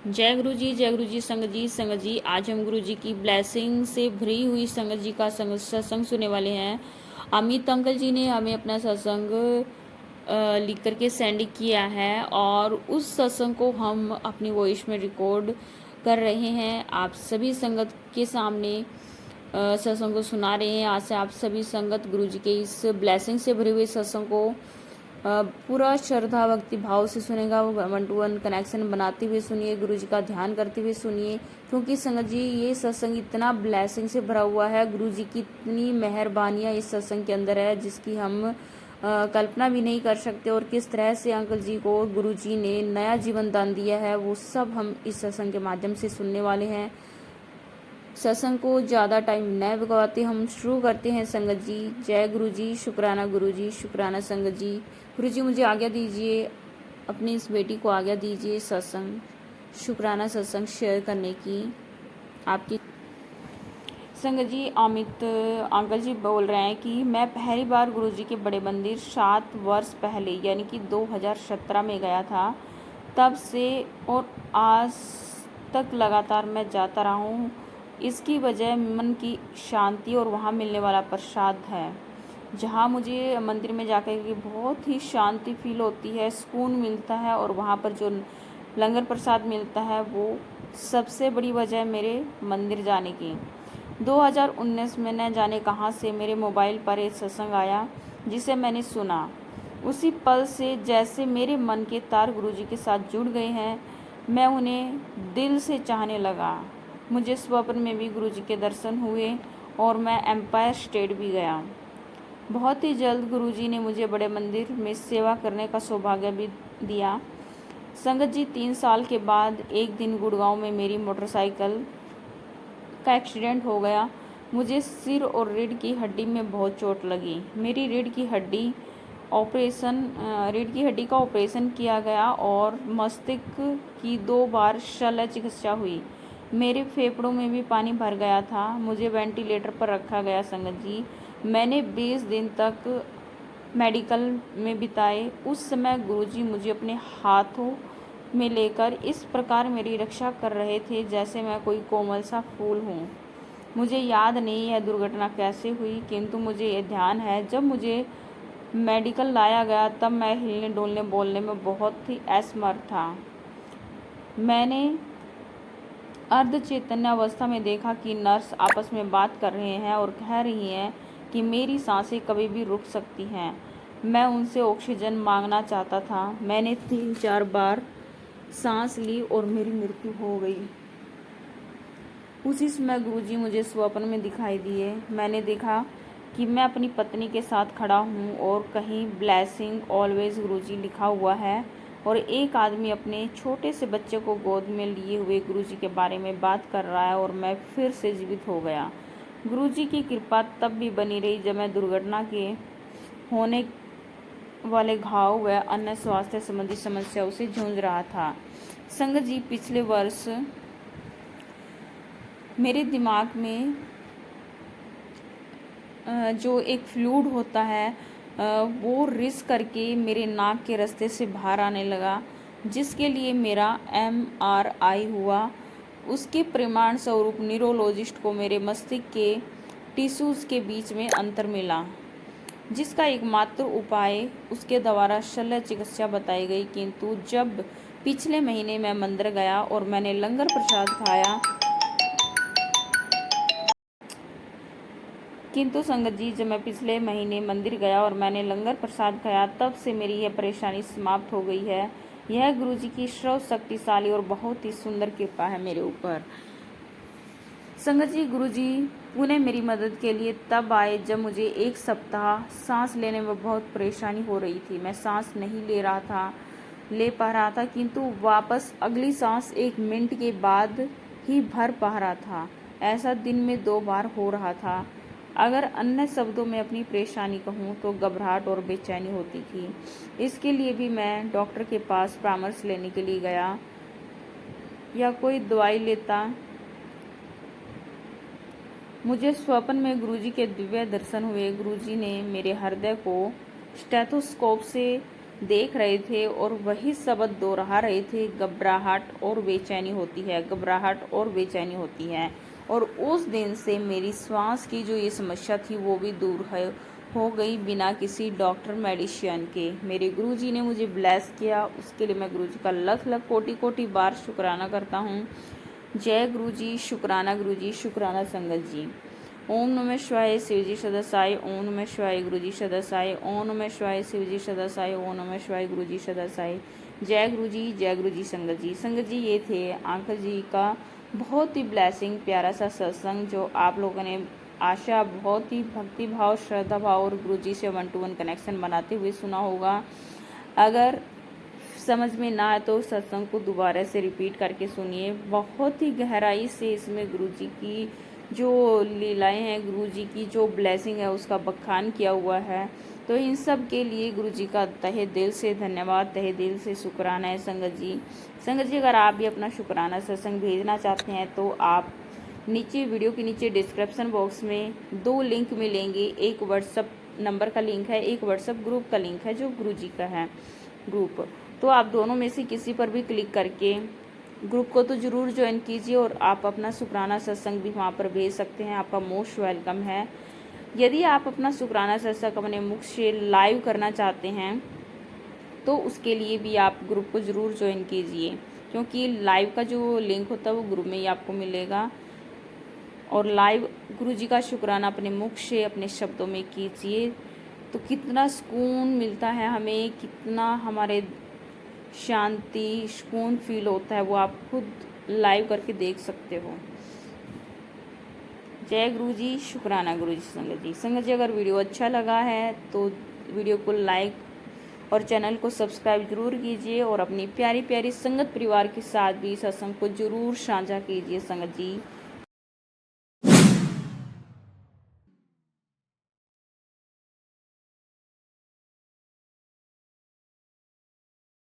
जय गुरु जी संगत जी। आज हम गुरु जी की ब्लेसिंग से भरी हुई संगत जी का सत्संग सुनने वाले हैं। अमित अंकल जी ने हमें अपना सत्संग लिख करके सेंड किया है और उस सत्संग को हम अपनी वॉइस में रिकॉर्ड कर रहे हैं। आप सभी संगत के सामने सत्संग को सुना रहे हैं। आज से आप सभी संगत गुरु जी के इस ब्लेसिंग से भरे हुए सत्संग को पूरा श्रद्धा भक्ति भाव से सुनेगा। वो 1-to-1 कनेक्शन बनाते हुए सुनिए, गुरु जी का ध्यान करते हुए सुनिए, क्योंकि संगत जी ये सत्संग इतना ब्लेसिंग से भरा हुआ है। गुरु जी की इतनी मेहरबानियाँ इस सत्संग के अंदर है जिसकी हम कल्पना भी नहीं कर सकते। और किस तरह से अंकल जी को गुरु जी ने नया जीवन दान दिया है वो सब हम इस सत्संग के माध्यम से सुनने वाले हैं। सत्संग को ज़्यादा टाइम न बिगाते हम शुरू करते हैं संगत जी। जय गुरु जी, शुक्राना गुरु जी, शुक्राना संगत जी। गुरु जी मुझे आज्ञा दीजिए, अपनी इस बेटी को आज्ञा दीजिए सत्संग शुक्राना सत्संग शेयर करने की। आपकी संगत जी अमित अंकल जी बोल रहे हैं कि मैं पहली बार गुरु जी के बड़े मंदिर 7 वर्ष पहले यानी कि 2017 में गया था। तब से और आज तक लगातार मैं जाता रहा हूँ। इसकी वजह मन की शांति और वहाँ मिलने वाला प्रसाद है। जहाँ मुझे मंदिर में जाकर के बहुत ही शांति फील होती है, सुकून मिलता है, और वहाँ पर जो लंगर प्रसाद मिलता है वो सबसे बड़ी वजह है मेरे मंदिर जाने की। 2019 में न जाने कहाँ से मेरे मोबाइल पर एक सत्संग आया जिसे मैंने सुना। उसी पल से जैसे मेरे मन के तार गुरुजी के साथ जुड़ गए हैं। मैं उन्हें दिल से चाहने लगा। मुझे स्वप्न में भी गुरुजी के दर्शन हुए और मैं एम्पायर स्टेट भी गया। बहुत ही जल्द गुरुजी ने मुझे बड़े मंदिर में सेवा करने का सौभाग्य भी दिया। संगत जी 3 साल के बाद एक दिन गुड़गांव में मेरी मोटरसाइकिल का एक्सीडेंट हो गया। मुझे सिर और रीढ़ की हड्डी में बहुत चोट लगी। मेरी रीढ़ की हड्डी का ऑपरेशन किया गया और मस्तिष्क की 2 बार शल्य चिकित्सा हुई। मेरे फेफड़ों में भी पानी भर गया था। मुझे वेंटिलेटर पर रखा गया संगत जी। मैंने 20 दिन तक मेडिकल में बिताए। उस समय गुरुजी मुझे अपने हाथों में लेकर इस प्रकार मेरी रक्षा कर रहे थे जैसे मैं कोई कोमल सा फूल हूँ। मुझे याद नहीं है दुर्घटना कैसे हुई, किंतु मुझे ये ध्यान है जब मुझे मेडिकल लाया गया तब मैं हिलने डोलने बोलने में बहुत ही असमर्थ था। मैंने अर्ध चैतन्य अवस्था में देखा कि नर्स आपस में बात कर रहे हैं और कह रही हैं कि मेरी सांसें कभी भी रुक सकती हैं। मैं उनसे ऑक्सीजन मांगना चाहता था। मैंने 3-4 बार सांस ली और मेरी मृत्यु हो गई। उसी समय गुरुजी मुझे स्वप्न में दिखाई दिए। मैंने देखा कि मैं अपनी पत्नी के साथ खड़ा हूँ और कहीं ब्लेसिंग ऑलवेज गुरुजी लिखा हुआ है, और एक आदमी अपने छोटे से बच्चे को गोद में लिए हुए गुरुजी के बारे में बात कर रहा है, और मैं फिर से जीवित हो गया। गुरुजी की कृपा तब भी बनी रही जब मैं दुर्घटना के होने वाले घाव व अन्य स्वास्थ्य संबंधी समस्याओं से जूझ रहा था। संगत जी पिछले वर्ष मेरे दिमाग में जो एक फ्लूइड होता है वो रिस करके मेरे नाक के रास्ते से बाहर आने लगा, जिसके लिए मेरा MRI हुआ। उसके परिणाम स्वरूप न्यूरोलॉजिस्ट को मेरे मस्तिष्क के टिश्यूज़ के बीच में अंतर मिला, जिसका एकमात्र उपाय उसके द्वारा शल्य चिकित्सा बताई गई। किंतु जब पिछले महीने मैं मंदिर गया और मैंने लंगर प्रसाद खाया किंतु संगत जी जब मैं पिछले महीने मंदिर गया और मैंने लंगर प्रसाद खाया तब से मेरी यह परेशानी समाप्त हो गई है। यह गुरुजी की सर्व शक्तिशाली और बहुत ही सुंदर कृपा है मेरे ऊपर। संगत जी गुरुजी पुणे मेरी मदद के लिए तब आए जब मुझे 1 सप्ताह सांस लेने में बहुत परेशानी हो रही थी। मैं सांस नहीं ले पा रहा था, किंतु वापस अगली सांस 1 मिनट के बाद ही भर पा रहा था। ऐसा दिन में 2 बार हो रहा था। अगर अन्य शब्दों में अपनी परेशानी कहूँ तो घबराहट और बेचैनी होती थी। इसके लिए भी मैं डॉक्टर के पास परामर्श लेने के लिए गया या कोई दवाई लेता। मुझे स्वप्न में गुरुजी के दिव्य दर्शन हुए। गुरुजी ने मेरे हृदय को स्टेथोस्कोप से देख रहे थे और वही शब्द दोहरा रहे थे, घबराहट और बेचैनी होती है, घबराहट और बेचैनी होती है। और उस दिन से मेरी श्वास की जो ये समस्या थी वो भी दूर है हो गई बिना किसी डॉक्टर मेडिसिन के। मेरे गुरुजी ने मुझे ब्लेस किया, उसके लिए मैं गुरुजी का लख लख कोटि कोटि बार शुक्राना करता हूँ। जय गुरुजी, शुक्राना संगत जी। ओम नमः शिवाय शिवजी सदसाय, ओम नमः शिवाय गुरुजी सदसाय, ओम नमः शिवाय शिवजी सदसाय, ओम नमः शिवाय गुरुजी सदसाय। जय गुरुजी संगत जी। संगत जी, ये थे अंकल जी का बहुत ही ब्लेसिंग प्यारा सा सत्संग, जो आप लोगों ने आशा बहुत ही भक्ति भाव, श्रद्धा भाव और गुरुजी से 1 to 1 कनेक्शन बनाते हुए सुना होगा। अगर समझ में ना आए तो सत्संग को दोबारा से रिपीट करके सुनिए। बहुत ही गहराई से इसमें गुरुजी की जो लीलाएं हैं, गुरुजी की जो ब्लेसिंग है, उसका बखान किया हुआ है। तो इन सब के लिए गुरुजी का तहे दिल से धन्यवाद, तहे दिल से शुक्राना है संगत जी। संगत जी, अगर आप भी अपना शुक्राना सत्संग भेजना चाहते हैं तो आप नीचे वीडियो के नीचे डिस्क्रिप्शन बॉक्स में 2 लिंक मिलेंगे। एक व्हाट्सअप नंबर का लिंक है, एक व्हाट्सअप ग्रुप का लिंक है जो गुरुजी का है ग्रुप। तो आप दोनों में से किसी पर भी क्लिक करके ग्रुप को तो ज़रूर ज्वाइन कीजिए और आप अपना शुक्राना सत्संग भी वहाँ पर भेज सकते हैं। आपका मोस्ट वेलकम है। यदि आप अपना शुक्राना सत्संग अपने मुख से लाइव करना चाहते हैं तो उसके लिए भी आप ग्रुप को ज़रूर ज्वाइन कीजिए, क्योंकि लाइव का जो लिंक होता है वो ग्रुप में ही आपको मिलेगा। और लाइव गुरुजी का शुक्राना अपने मुख से अपने शब्दों में कीजिए तो कितना सुकून मिलता है हमें, कितना हमारे शांति सुकून फील होता है, वो आप खुद लाइव करके देख सकते हो। जय गुरुजी, शुक्राना गुरुजी संगत जी। संगत जी, अगर वीडियो अच्छा लगा है तो वीडियो को लाइक और चैनल को सब्सक्राइब जरूर कीजिए और अपनी प्यारी प्यारी संगत परिवार के साथ भी सत्संग को जरूर साझा कीजिए संगत जी।